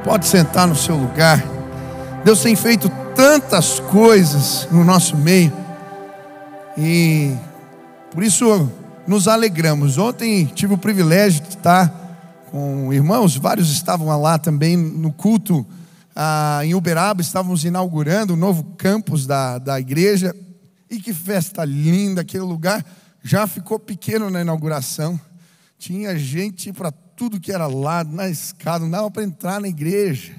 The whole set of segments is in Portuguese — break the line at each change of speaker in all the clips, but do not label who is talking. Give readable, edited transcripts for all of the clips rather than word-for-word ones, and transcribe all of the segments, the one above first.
Pode sentar no seu lugar. Deus tem feito tantas coisas no nosso meio e por isso nos alegramos. Ontem tive o privilégio de estar com irmãos, vários estavam lá também no culto em Uberaba. Estávamos inaugurando o novo campus da igreja. E que festa linda, aquele lugar já ficou pequeno na inauguração. Tinha gente para tudo que era lado, na escada, não dava para entrar na igreja.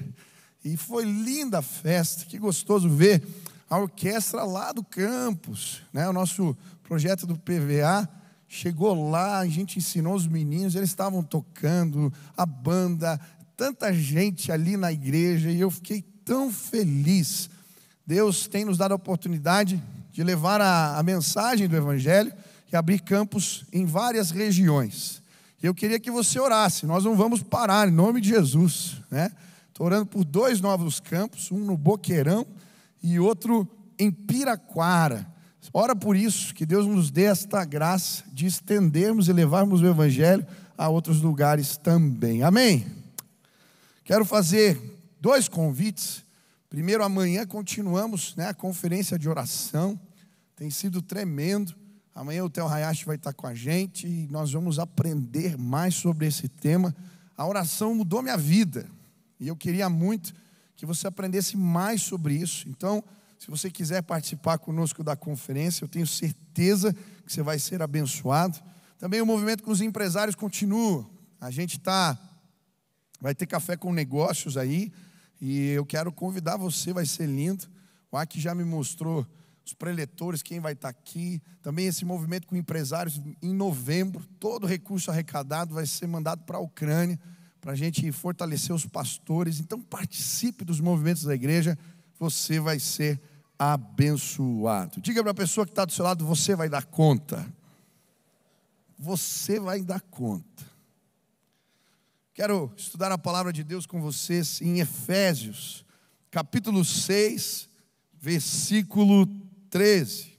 E foi linda a festa, que gostoso ver a orquestra lá do campus, né? O nosso projeto do PVA chegou lá, a gente ensinou os meninos, eles estavam tocando, a banda, tanta gente ali na igreja, e eu fiquei tão feliz. Deus tem nos dado a oportunidade de levar a mensagem do Evangelho e abrir campos em várias regiões. Eu queria que você orasse, nós não vamos parar, em nome de Jesus, né? Estou orando por 2 novos campos, um no Boqueirão e outro em Piraquara. Ora por isso, que Deus nos dê esta graça de estendermos e levarmos o Evangelho a outros lugares também. Amém? Quero fazer 2 convites. Primeiro, amanhã continuamos, né, a conferência de oração. Tem sido tremendo. Amanhã o Theo Hayashi vai estar com a gente e nós vamos aprender mais sobre esse tema. A oração mudou minha vida e eu queria muito que você aprendesse mais sobre isso. Então, se você quiser participar conosco da conferência, eu tenho certeza que você vai ser abençoado. Também o movimento com os empresários continua. A gente vai ter café com negócios aí e eu quero convidar você, vai ser lindo. O Aki já me mostrou os preletores, quem vai estar aqui. Também esse movimento com empresários em novembro. Todo recurso arrecadado vai ser mandado para a Ucrânia, para a gente fortalecer os pastores. Então participe dos movimentos da igreja, você vai ser abençoado. Diga para a pessoa que está do seu lado, você vai dar conta. Você vai dar conta. Quero estudar a palavra de Deus com vocês em Efésios, capítulo 6, versículo 13.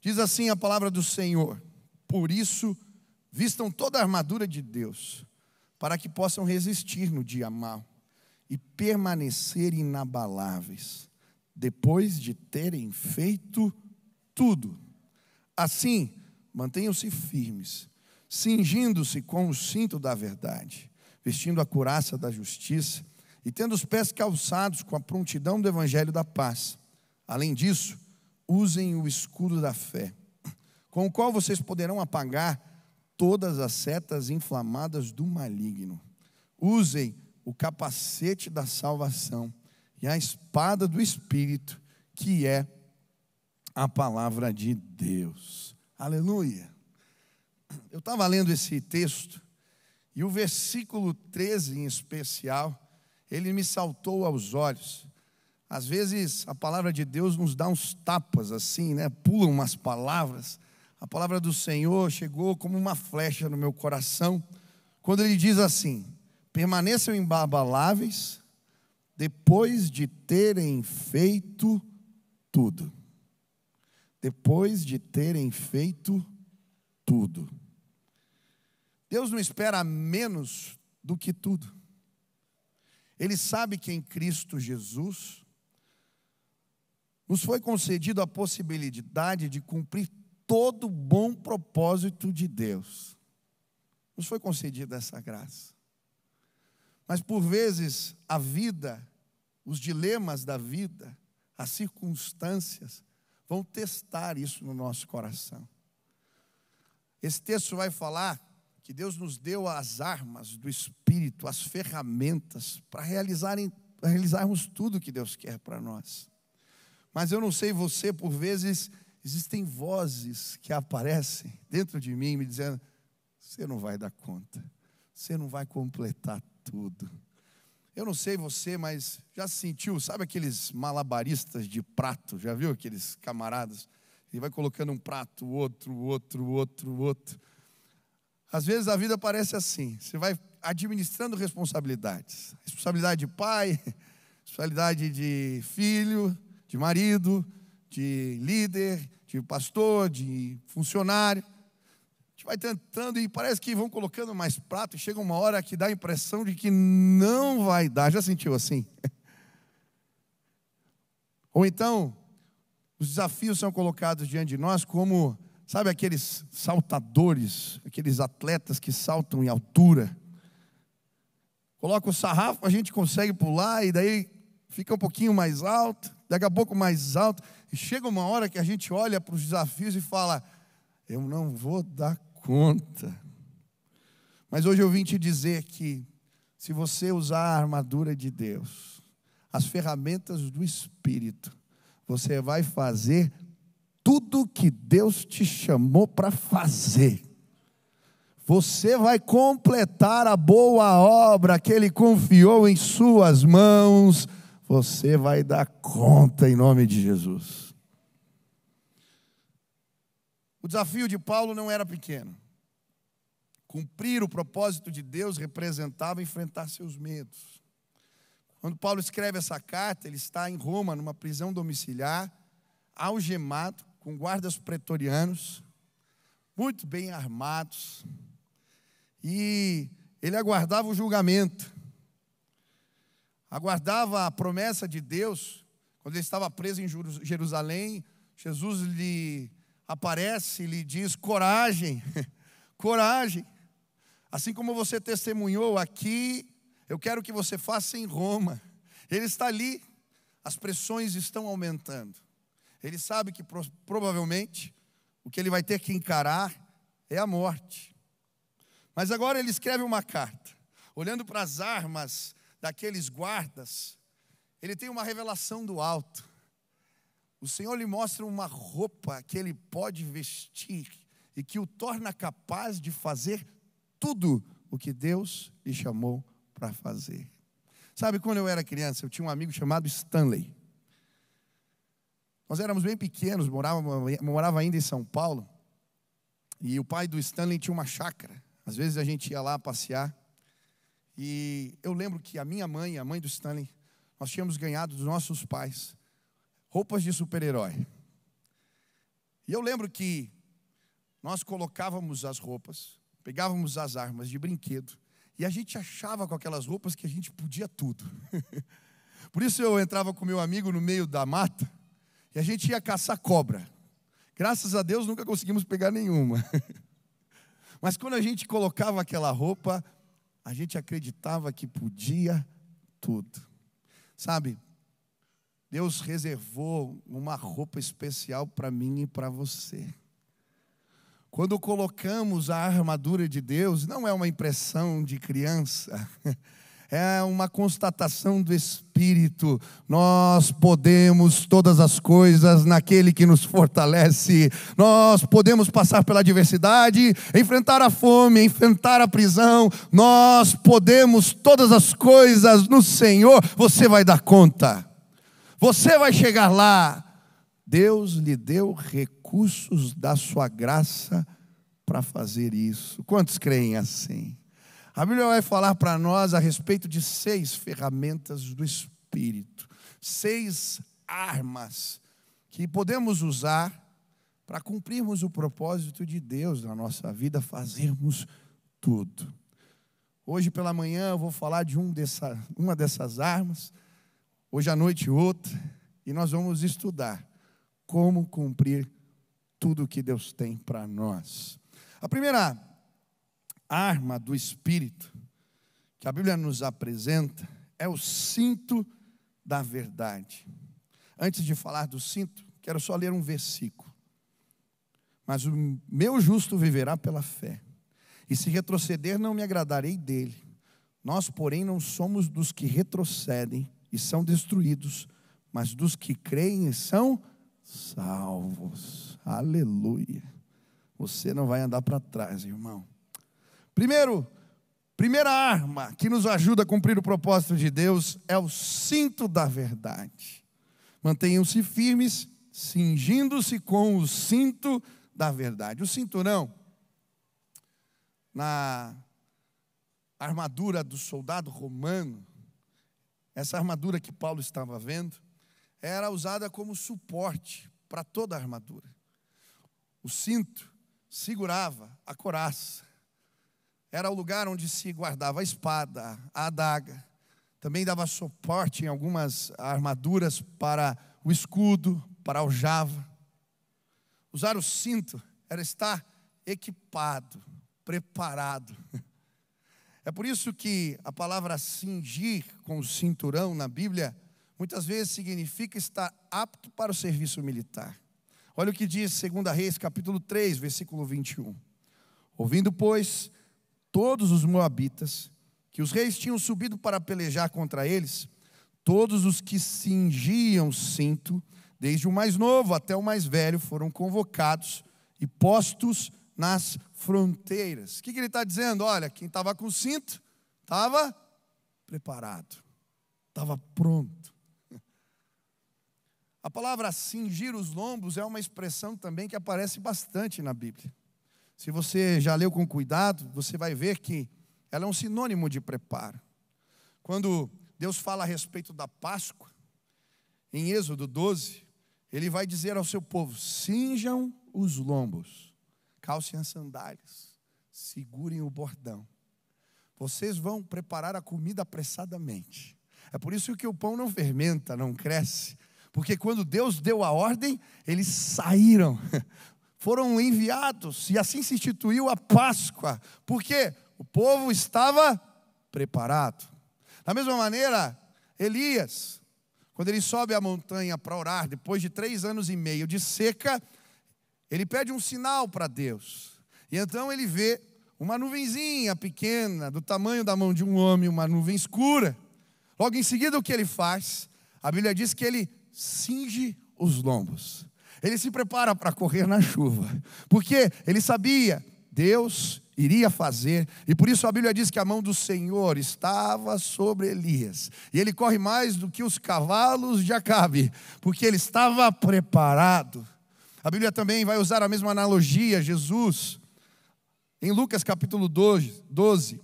Diz assim a palavra do Senhor: por isso, vistam toda a armadura de Deus, para que possam resistir no dia mau e permanecer inabaláveis, depois de terem feito tudo. Assim, mantenham-se firmes, cingindo-se com o cinto da verdade, vestindo a couraça da justiça e tendo os pés calçados com a prontidão do evangelho da paz. Além disso, usem o escudo da fé, com o qual vocês poderão apagar todas as setas inflamadas do maligno. Usem o capacete da salvação e a espada do Espírito, que é a palavra de Deus. Aleluia. Eu estava lendo esse texto e o versículo 13 em especial, ele me saltou aos olhos. Às vezes a palavra de Deus nos dá uns tapas assim, né? Pulam umas palavras. A palavra do Senhor chegou como uma flecha no meu coração, quando ele diz assim: permaneçam inabaláveis depois de terem feito tudo. Depois de terem feito tudo. Deus não espera menos do que tudo. Ele sabe que em Cristo Jesus nos foi concedido a possibilidade de cumprir todo o bom propósito de Deus. Nos foi concedida essa graça. Mas por vezes a vida, os dilemas da vida, as circunstâncias vão testar isso no nosso coração. Esse texto vai falar que Deus nos deu as armas do Espírito, as ferramentas para realizarmos tudo que Deus quer para nós. Mas eu não sei você, por vezes existem vozes que aparecem dentro de mim me dizendo: você não vai dar conta, você não vai completar tudo. Eu não sei você, mas já sentiu, sabe aqueles malabaristas de prato? Já viu aqueles camaradas? Ele vai colocando um prato, outro. Às vezes a vida parece assim, você vai administrando responsabilidades. Responsabilidade de pai, responsabilidade de filho, de marido, de líder, de pastor, de funcionário. A gente vai tentando e parece que vão colocando mais prato e chega uma hora que dá a impressão de que não vai dar. Já sentiu assim? Ou então, os desafios são colocados diante de nós como, sabe, aqueles saltadores, aqueles atletas que saltam em altura. Coloca o sarrafo, a gente consegue pular e daí fica um pouquinho mais alto, daqui a pouco mais alto. E chega uma hora que a gente olha para os desafios e fala, eu não vou dar conta. Mas hoje eu vim te dizer que se você usar a armadura de Deus, as ferramentas do Espírito, você vai fazer tudo que Deus te chamou para fazer. Você vai completar a boa obra que Ele confiou em suas mãos. Você vai dar conta em nome de Jesus. O desafio de Paulo não era pequeno. Cumprir o propósito de Deus representava enfrentar seus medos. Quando Paulo escreve essa carta, ele está em Roma, numa prisão domiciliar, algemado, com guardas pretorianos, muito bem armados, e ele aguardava o julgamento, aguardava a promessa de Deus. Quando ele estava preso em Jerusalém, Jesus lhe aparece e lhe diz, coragem, coragem, assim como você testemunhou aqui, eu quero que você faça em Roma. Ele está ali, as pressões estão aumentando. Ele sabe que provavelmente o que ele vai ter que encarar é a morte. Mas agora ele escreve uma carta, olhando para as armas daqueles guardas, ele tem uma revelação do alto. O Senhor lhe mostra uma roupa que ele pode vestir e que o torna capaz de fazer tudo o que Deus lhe chamou para fazer. Sabe, quando eu era criança, eu tinha um amigo chamado Stanley. Nós éramos bem pequenos, morava ainda em São Paulo, e o pai do Stanley tinha uma chácara. Às vezes a gente ia lá passear, e eu lembro que a minha mãe, a mãe do Stanley, nós tínhamos ganhado dos nossos pais roupas de super-herói. E eu lembro que nós colocávamos as roupas, pegávamos as armas de brinquedo, e a gente achava com aquelas roupas que a gente podia tudo. Por isso eu entrava com meu amigo no meio da mata, e a gente ia caçar cobra. Graças a Deus nunca conseguimos pegar nenhuma. Mas quando a gente colocava aquela roupa, a gente acreditava que podia tudo. Sabe, Deus reservou uma roupa especial para mim e para você. Quando colocamos a armadura de Deus, não é uma impressão de criança, é uma constatação do Espírito. Nós podemos todas as coisas naquele que nos fortalece. Nós podemos passar pela adversidade, enfrentar a fome, enfrentar a prisão. Nós podemos todas as coisas no Senhor. Você vai dar conta. Você vai chegar lá. Deus lhe deu recursos da sua graça para fazer isso. Quantos creem assim? A Bíblia vai falar para nós a respeito de 6 ferramentas do Espírito, 6 armas que podemos usar para cumprirmos o propósito de Deus na nossa vida, fazermos tudo. Hoje pela manhã eu vou falar de uma dessas armas, hoje à noite outra, e nós vamos estudar como cumprir tudo o que Deus tem para nós. A primeira arma do Espírito que a Bíblia nos apresenta é o cinto da verdade. Antes de falar do cinto, quero só ler um versículo. Mas o meu justo viverá pela fé, e se retroceder não me agradarei dele. Nós, porém, não somos dos que retrocedem e são destruídos, mas dos que creem e são salvos. Aleluia. Você não vai andar para trás, irmão. Primeira arma que nos ajuda a cumprir o propósito de Deus é o cinto da verdade. Mantenham-se firmes, cingindo-se com o cinto da verdade. O cinturão, na armadura do soldado romano, essa armadura que Paulo estava vendo, era usada como suporte para toda a armadura. O cinto segurava a couraça. Era o lugar onde se guardava a espada, a adaga. também dava suporte em algumas armaduras para o escudo, para a aljava. Usar o cinto era estar equipado, preparado. É por isso que a palavra cingir com o cinturão na Bíblia muitas vezes significa estar apto para o serviço militar. Olha o que diz 2 Reis, capítulo 3, versículo 21. Ouvindo, pois, todos os moabitas, que os reis tinham subido para pelejar contra eles, todos os que cingiam cinto, desde o mais novo até o mais velho, foram convocados e postos nas fronteiras. O que ele está dizendo? Olha, quem estava com cinto, estava preparado, estava pronto. A palavra cingir os lombos é uma expressão também que aparece bastante na Bíblia. Se você já leu com cuidado, você vai ver que ela é um sinônimo de preparo. Quando Deus fala a respeito da Páscoa, em Êxodo 12, Ele vai dizer ao seu povo: cinjam os lombos, calcem as sandálias, segurem o bordão. Vocês vão preparar a comida apressadamente. É por isso que o pão não fermenta, não cresce. Porque quando Deus deu a ordem, eles saíram, foram enviados, e assim se instituiu a Páscoa, porque o povo estava preparado. Da mesma maneira, Elias, quando ele sobe a montanha para orar, depois de 3 anos e meio de seca, ele pede um sinal para Deus, e então ele vê uma nuvenzinha pequena, do tamanho da mão de um homem, uma nuvem escura. Logo em seguida, o que ele faz? A Bíblia diz que ele cinge os lombos. Ele se prepara para correr na chuva, porque ele sabia, Deus iria fazer, e por isso a Bíblia diz que a mão do Senhor estava sobre Elias, e ele corre mais do que os cavalos de Acabe, porque ele estava preparado. A Bíblia também vai usar a mesma analogia. Jesus, em Lucas capítulo 12,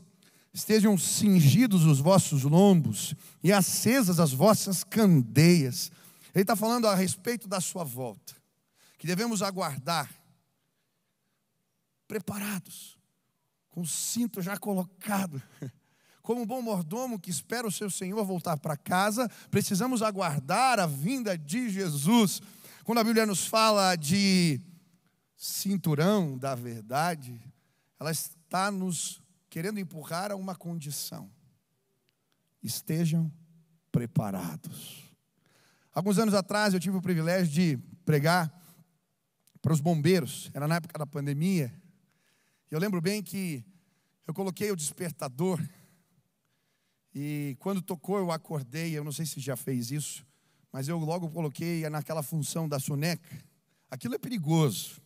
estejam cingidos os vossos lombos e acesas as vossas candeias. Ele está falando a respeito da sua volta, que devemos aguardar, preparados, com o cinto já colocado. Como um bom mordomo que espera o seu Senhor voltar para casa, precisamos aguardar a vinda de Jesus. Quando a Bíblia nos fala de cinturão da verdade, ela está nos querendo empurrar a uma condição: estejam preparados. Alguns anos atrás eu tive o privilégio de pregar para os bombeiros, era na época da pandemia. Eu lembro bem que eu coloquei o despertador, e quando tocou eu acordei. Eu não sei se já fez isso, mas eu logo coloquei naquela função da soneca. Aquilo é perigoso.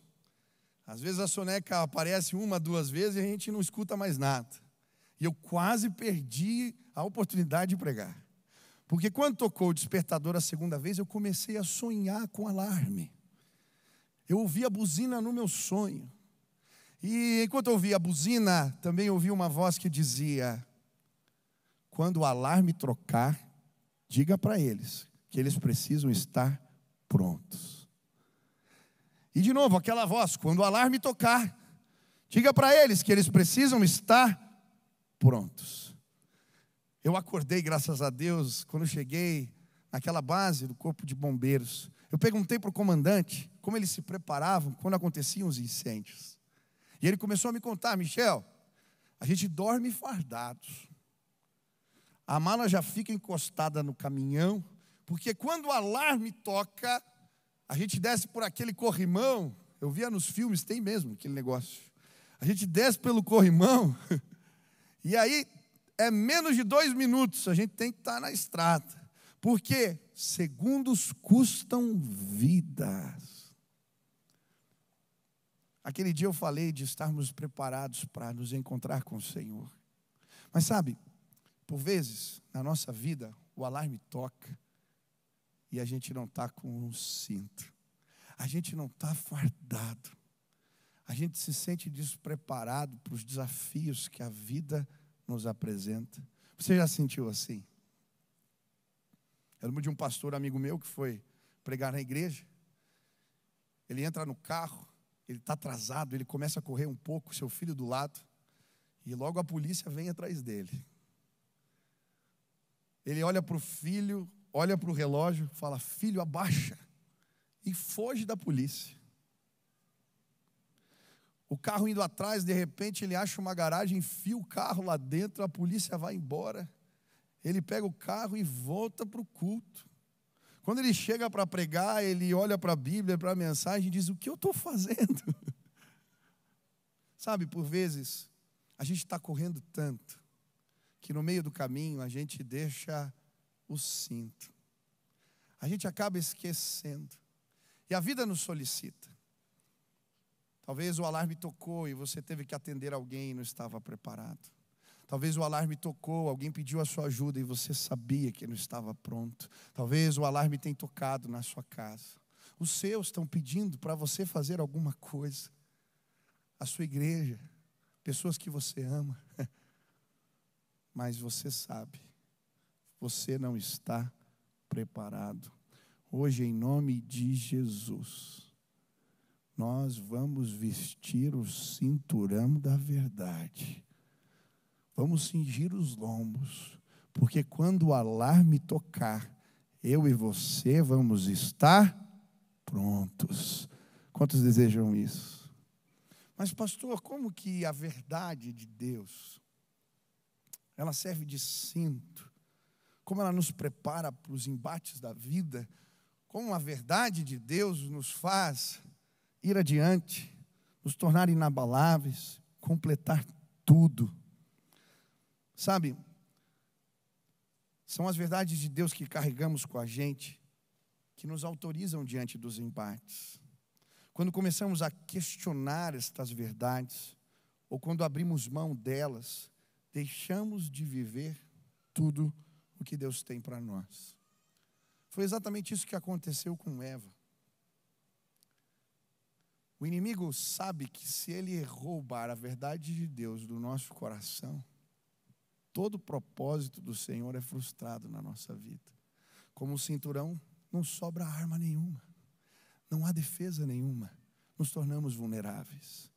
Às vezes a soneca aparece 1, 2 vezes e a gente não escuta mais nada. E eu quase perdi a oportunidade de pregar. Porque quando tocou o despertador a 2ª vez, eu comecei a sonhar com alarme. Eu ouvi a buzina no meu sonho. E enquanto eu ouvia a buzina, também ouvi uma voz que dizia: quando o alarme trocar, diga para eles que eles precisam estar prontos. E de novo aquela voz: quando o alarme tocar, diga para eles que eles precisam estar prontos. Eu acordei, graças a Deus, quando eu cheguei naquela base do Corpo de Bombeiros. Eu perguntei para o comandante como eles se preparavam quando aconteciam os incêndios. E ele começou a me contar: Michel, a gente dorme fardados. A mala já fica encostada no caminhão, porque quando o alarme toca, a gente desce por aquele corrimão. Eu via nos filmes, tem mesmo aquele negócio. A gente desce pelo corrimão, e aí é menos de 2 minutos, a gente tem que estar na estrada. Porque segundos custam vidas. Aquele dia eu falei de estarmos preparados para nos encontrar com o Senhor. Mas sabe, por vezes, na nossa vida, o alarme toca e a gente não está com um cinto. A gente não está fardado. A gente se sente despreparado para os desafios que a vida nos apresenta. Você já sentiu assim? Eu lembro de um pastor amigo meu que foi pregar na igreja. Ele entra no carro, ele está atrasado, ele começa a correr um pouco, seu filho do lado, e logo a polícia vem atrás dele. Ele olha para o filho, olha para o relógio, fala: filho, abaixa, e foge da polícia. O carro indo atrás, de repente ele acha uma garagem, enfia o carro lá dentro, a polícia vai embora. Ele pega o carro e volta para o culto. Quando ele chega para pregar, ele olha para a Bíblia, para a mensagem e diz: o que eu estou fazendo? Sabe, por vezes, a gente está correndo tanto, que no meio do caminho a gente deixa o cinto. A gente acaba esquecendo. E a vida nos solicita. Talvez o alarme tocou e você teve que atender alguém e não estava preparado. Talvez o alarme tocou, alguém pediu a sua ajuda e você sabia que não estava pronto. Talvez o alarme tenha tocado na sua casa. Os seus estão pedindo para você fazer alguma coisa. A sua igreja, pessoas que você ama. Mas você sabe, você não está preparado. Hoje, em nome de Jesus, nós vamos vestir o cinturão da verdade. Vamos cingir os lombos, porque quando o alarme tocar, eu e você vamos estar prontos. Quantos desejam isso? Mas, pastor, como que a verdade de Deus, ela serve de cinto? Como ela nos prepara para os embates da vida? Como a verdade de Deus nos faz ir adiante, nos tornar inabaláveis, completar tudo? Sabe, são as verdades de Deus que carregamos com a gente, que nos autorizam diante dos embates. Quando começamos a questionar estas verdades, ou quando abrimos mão delas, deixamos de viver tudo o que Deus tem para nós. Foi exatamente isso que aconteceu com Eva. O inimigo sabe que se ele roubar a verdade de Deus do nosso coração, todo o propósito do Senhor é frustrado na nossa vida. Como o cinturão, não sobra arma nenhuma. Não há defesa nenhuma. Nos tornamos vulneráveis.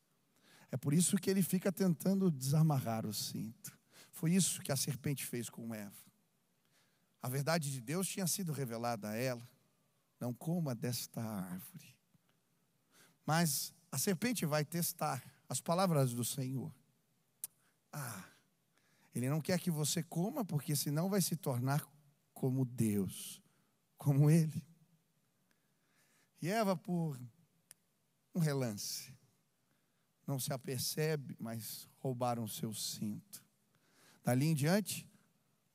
É por isso que ele fica tentando desamarrar o cinto. Foi isso que a serpente fez com Eva. A verdade de Deus tinha sido revelada a ela. Não coma desta árvore. Mas a serpente vai testar as palavras do Senhor. Ele não quer que você coma, porque senão vai se tornar como Deus, como Ele. E Eva, por um relance, não se apercebe, mas roubaram o seu cinto. Dali em diante,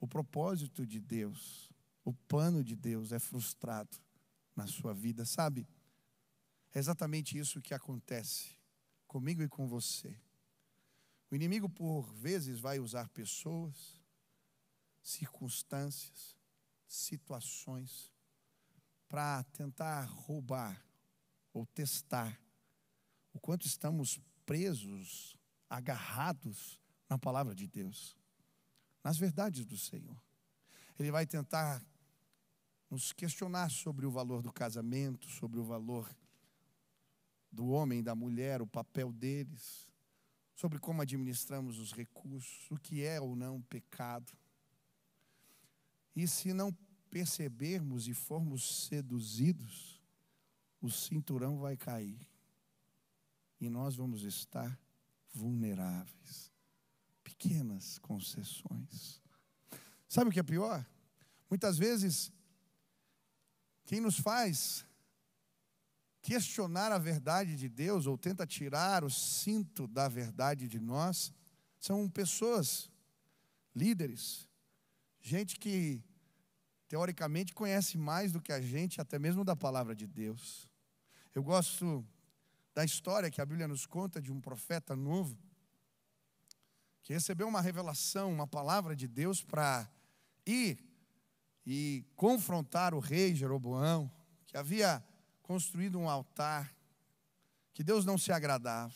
o propósito de Deus, o plano de Deus é frustrado na sua vida, sabe? É exatamente isso que acontece comigo e com você. O inimigo, por vezes, vai usar pessoas, circunstâncias, situações, para tentar roubar ou testar o quanto estamos presos, agarrados na palavra de Deus, nas verdades do Senhor. Ele vai tentar nos questionar sobre o valor do casamento, sobre o valor do homem e da mulher, o papel deles, sobre como administramos os recursos, o que é ou não pecado. E se não percebermos e formos seduzidos, o cinturão vai cair. E nós vamos estar vulneráveis. Pequenas concessões. Sabe o que é pior? Muitas vezes, quem nos faz questionar a verdade de Deus, ou tenta tirar o cinto da verdade de nós, são pessoas, líderes, gente que teoricamente conhece mais do que a gente, até mesmo da palavra de Deus. Eu gosto da história que a Bíblia nos conta de um profeta novo, que recebeu uma revelação, uma palavra de Deus para ir e confrontar o rei Jeroboão, que havia construído um altar, que Deus não se agradava.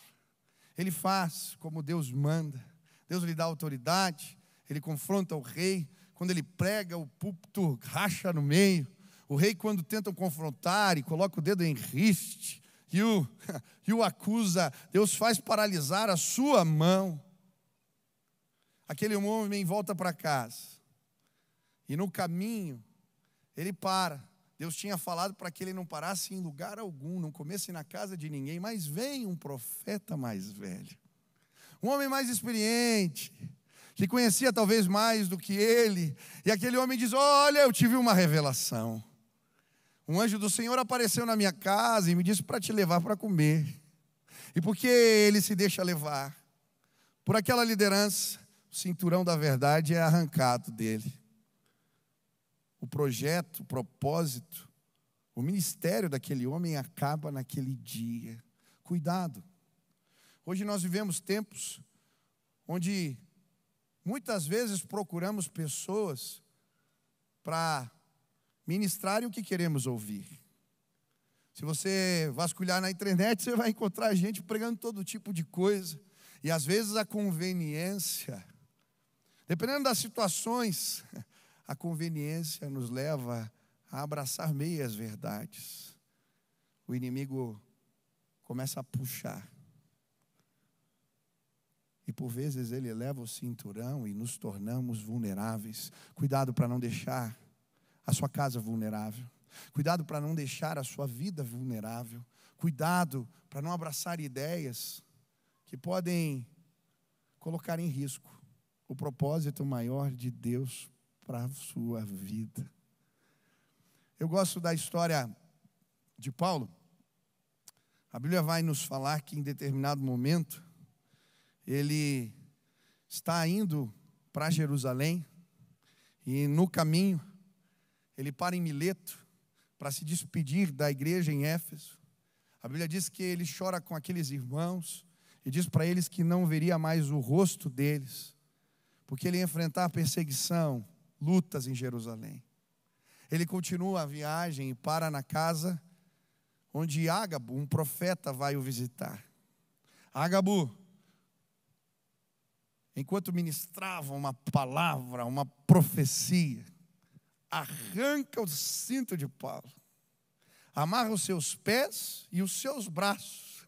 Ele faz como Deus manda, Deus lhe dá autoridade, ele confronta o rei. Quando ele prega, o púlpito racha no meio. O rei, quando tentam confrontar e coloca o dedo em riste e o acusa, Deus faz paralisar a sua mão. Aquele homem volta para casa E no caminho, ele para. Deus tinha falado para que ele não parasse em lugar algum, não comesse na casa de ninguém. Mas vem um profeta mais velho, um homem mais experiente, que conhecia talvez mais do que ele. E aquele homem diz: olha, eu tive uma revelação. Um anjo do Senhor apareceu na minha casa e me disse para te levar para comer. E porque ele se deixa levar por aquela liderança, o cinturão da verdade é arrancado dele. O projeto, o propósito, o ministério daquele homem acaba naquele dia. Cuidado. Hoje nós vivemos tempos onde muitas vezes procuramos pessoas para ministrarem o que queremos ouvir. Se você vasculhar na internet, você vai encontrar gente pregando todo tipo de coisa. E às vezes a conveniência, dependendo das situações, a conveniência nos leva a abraçar meias verdades. O inimigo começa a puxar. E por vezes ele leva o cinturão e nos tornamos vulneráveis. Cuidado para não deixar a sua casa vulnerável. Cuidado para não deixar a sua vida vulnerável. Cuidado para não abraçar ideias que podem colocar em risco o propósito maior de Deus para a sua vida. Eu gosto da história de Paulo. A Bíblia vai nos falar que em determinado momento ele está indo para Jerusalém e no caminho ele para em Mileto para se despedir da igreja em Éfeso. A Bíblia diz que ele chora com aqueles irmãos e diz para eles que não veria mais o rosto deles, porque ele ia enfrentar perseguição, lutas em Jerusalém. Ele continua a viagem e para na casa onde Ágabo, um profeta, vai o visitar. Ágabo, enquanto ministrava uma palavra, uma profecia, arranca o cinto de Paulo, amarra os seus pés e os seus braços,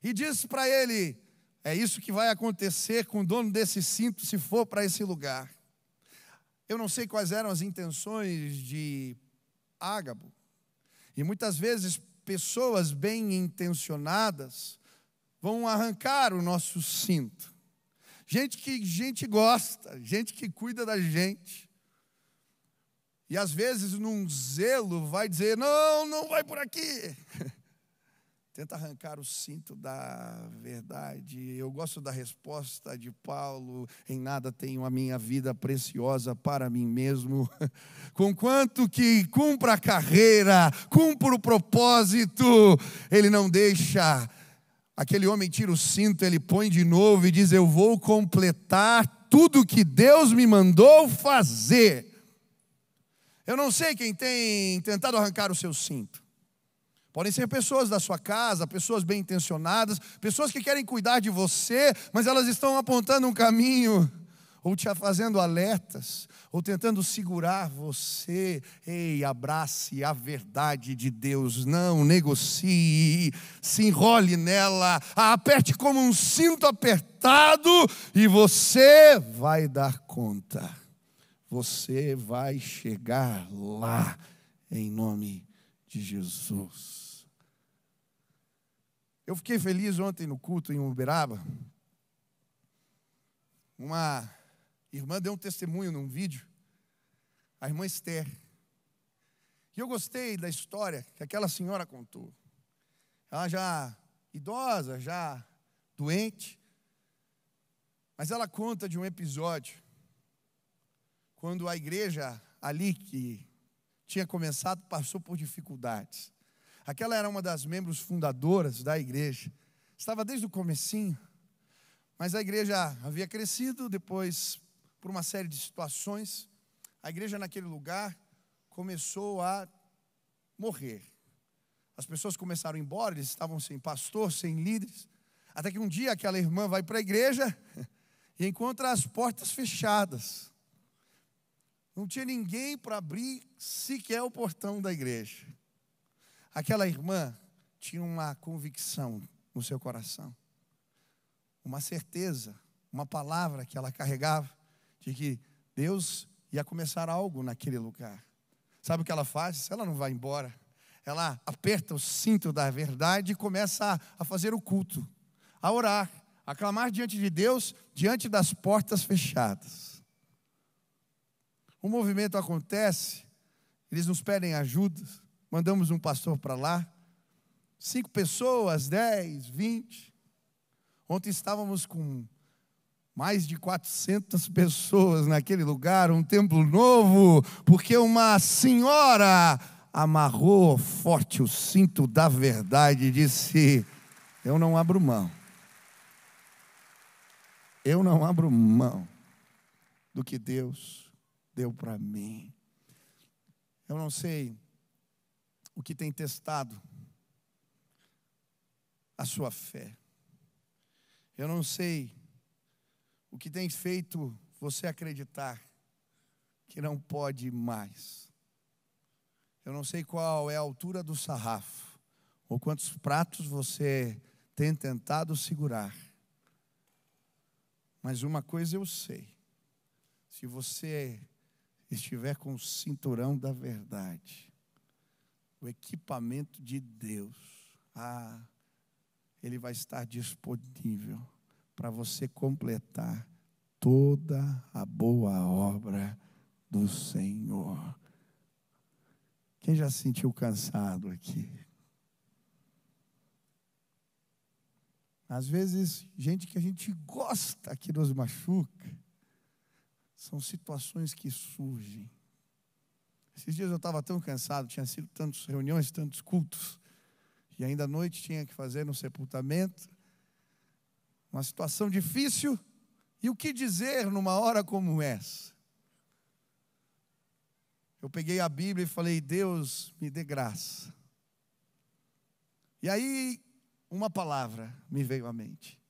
e diz para ele: é isso que vai acontecer com o dono desse cinto se for para esse lugar. Eu não sei quais eram as intenções de Ágabo, e muitas vezes pessoas bem intencionadas vão arrancar o nosso cinto. Gente que a gente gosta, gente que cuida da gente. E às vezes num zelo vai dizer: não, não vai por aqui. Tenta arrancar o cinto da verdade. Eu gosto da resposta de Paulo: em nada tenho a minha vida preciosa para mim mesmo, conquanto que cumpra a carreira, cumpra o propósito. Ele não deixa. Aquele homem tira o cinto, ele põe de novo e diz: eu vou completar tudo que Deus me mandou fazer. Eu não sei quem tem tentado arrancar o seu cinto. Podem ser pessoas da sua casa, pessoas bem intencionadas, pessoas que querem cuidar de você, mas elas estão apontando um caminho, ou te fazendo alertas, ou tentando segurar você. Ei, abrace a verdade de Deus, não negocie, se enrole nela, a aperte como um cinto apertado, e você vai dar conta. Você vai chegar lá, em nome de Jesus. Eu fiquei feliz ontem no culto em Uberaba. Uma irmã deu um testemunho num vídeo, a irmã Esther. E eu gostei da história que aquela senhora contou. Ela já idosa, já doente, mas ela conta de um episódio quando a igreja ali que tinha começado passou por dificuldades. Aquela era uma das membros fundadoras da igreja. Estava desde o comecinho, mas a igreja havia crescido. Depois, por uma série de situações, a igreja naquele lugar começou a morrer. As pessoas começaram a ir embora, eles estavam sem pastor, sem líderes. Até que um dia aquela irmã vai para a igreja e encontra as portas fechadas. Não tinha ninguém para abrir sequer o portão da igreja. Aquela irmã tinha uma convicção no seu coração, uma certeza, uma palavra que ela carregava, de que Deus ia começar algo naquele lugar. Sabe o que ela faz? Ela não vai embora. Ela aperta o cinto da verdade e começa a fazer o culto, a orar, a clamar diante de Deus, diante das portas fechadas. O movimento acontece, eles nos pedem ajuda, mandamos um pastor para lá, 5 pessoas, 10, 20. Ontem estávamos com mais de 400 pessoas naquele lugar, um templo novo, porque uma senhora amarrou forte o cinto da verdade e disse: eu não abro mão. Eu não abro mão do que Deus deu para mim. Eu não sei o que tem testado a sua fé. Eu não sei o que tem feito você acreditar que não pode mais. Eu não sei qual é a altura do sarrafo, ou quantos pratos você tem tentado segurar. Mas uma coisa eu sei: se você estiver com o cinturão da verdade, o equipamento de Deus, ele vai estar disponível para você completar toda a boa obra do Senhor. Quem já se sentiu cansado aqui? Às vezes, gente que a gente gosta, que nos machuca, são situações que surgem. Esses dias eu estava tão cansado, tinha sido tantas reuniões, tantos cultos, e ainda à noite tinha que fazer no sepultamento, uma situação difícil, e o que dizer numa hora como essa? Eu peguei a Bíblia e falei: Deus, me dê graça. E aí, uma palavra me veio à mente.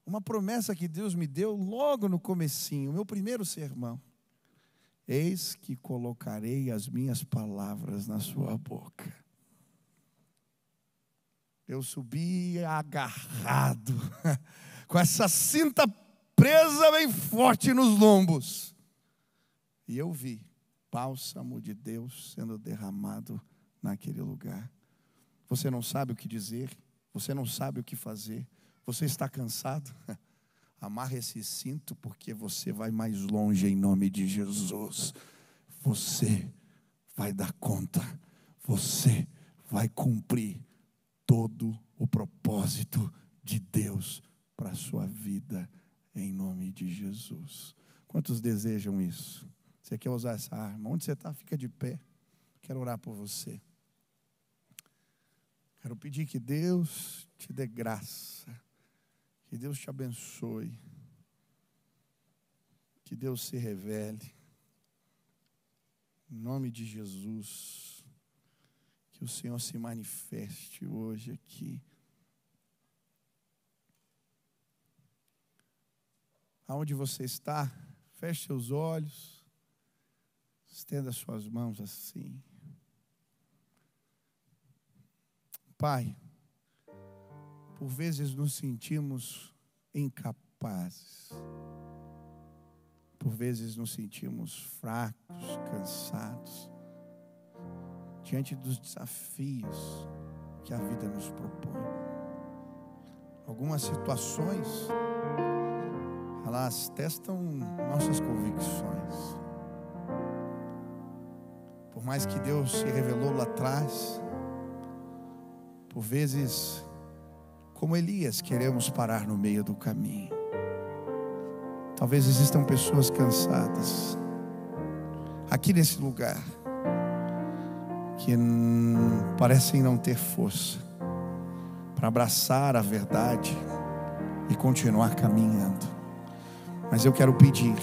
Uma promessa que Deus me deu logo no comecinho, meu primeiro sermão. Eis que colocarei as minhas palavras na sua boca. Eu subi agarrado, com essa cinta presa bem forte nos lombos. E eu vi bálsamo de Deus sendo derramado naquele lugar. Você não sabe o que dizer, você não sabe o que fazer, você está cansado? Amarre esse cinto, porque você vai mais longe em nome de Jesus. Você vai dar conta, você vai cumprir todo o propósito de Deus para a sua vida em nome de Jesus. Quantos desejam isso? Você quer usar essa arma? Onde você está, fica de pé. Quero orar por você. Quero pedir que Deus te dê graça, que Deus te abençoe, que Deus se revele, em nome de Jesus, que o Senhor se manifeste hoje aqui. Aonde você está, feche seus olhos, estenda suas mãos assim. Pai, por vezes nos sentimos incapazes, por vezes nos sentimos fracos, cansados, diante dos desafios que a vida nos propõe. Algumas situações, elas testam nossas convicções. Por mais que Deus se revelou lá atrás, por vezes, como Elias, queremos parar no meio do caminho. Talvez existam pessoas cansadas aqui nesse lugar, que parecem não ter força para abraçar a verdade e continuar caminhando. Mas eu quero pedir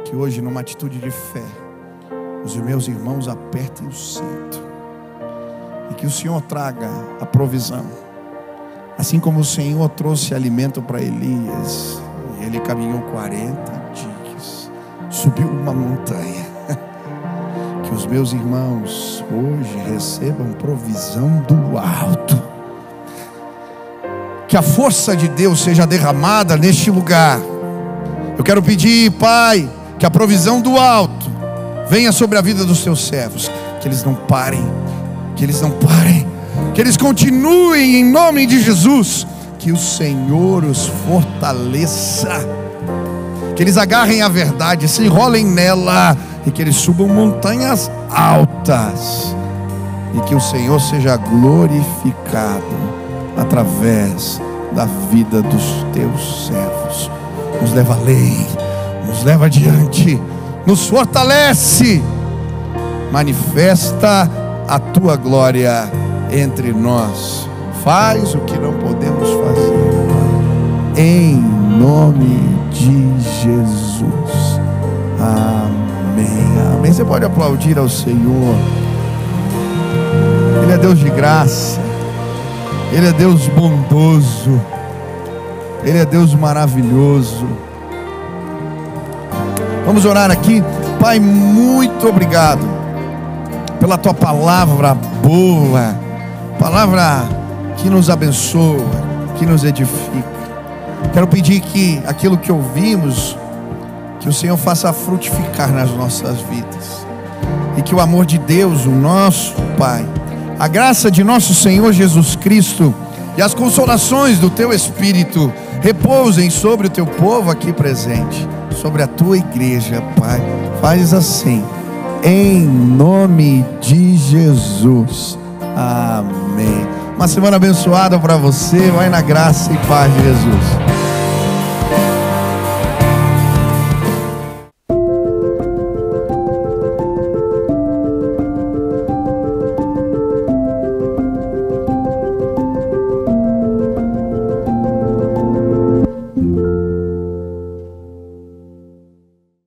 que hoje, numa atitude de fé, os meus irmãos apertem o cinto e que o Senhor traga a provisão. Assim como o Senhor trouxe alimento para Elias, e ele caminhou 40 dias, subiu uma montanha. Que os meus irmãos hoje recebam provisão do alto. Que a força de Deus seja derramada neste lugar. Eu quero pedir, Pai, que a provisão do alto venha sobre a vida dos teus servos, que eles não parem, que eles não parem, que eles continuem em nome de Jesus, que o Senhor os fortaleça, que eles agarrem a verdade, se enrolem nela, e que eles subam montanhas altas, e que o Senhor seja glorificado através da vida dos teus servos. Nos leva além, nos leva adiante, nos fortalece, manifesta a tua glória entre nós, faz o que não podemos fazer, em nome de Jesus, amém, amém. Você pode aplaudir ao Senhor. Ele é Deus de graça, Ele é Deus bondoso, Ele é Deus maravilhoso. Vamos orar aqui. Pai, muito obrigado pela tua palavra boa, palavra que nos abençoa, que nos edifica. Quero pedir que aquilo que ouvimos, que o Senhor faça frutificar nas nossas vidas, e que o amor de Deus, o nosso Pai, a graça de nosso Senhor Jesus Cristo e as consolações do teu Espírito repousem sobre o teu povo aqui presente, sobre a tua igreja, Pai. Faz assim, em nome de Jesus, amém. Uma semana abençoada para você. Vai na graça e paz de Jesus.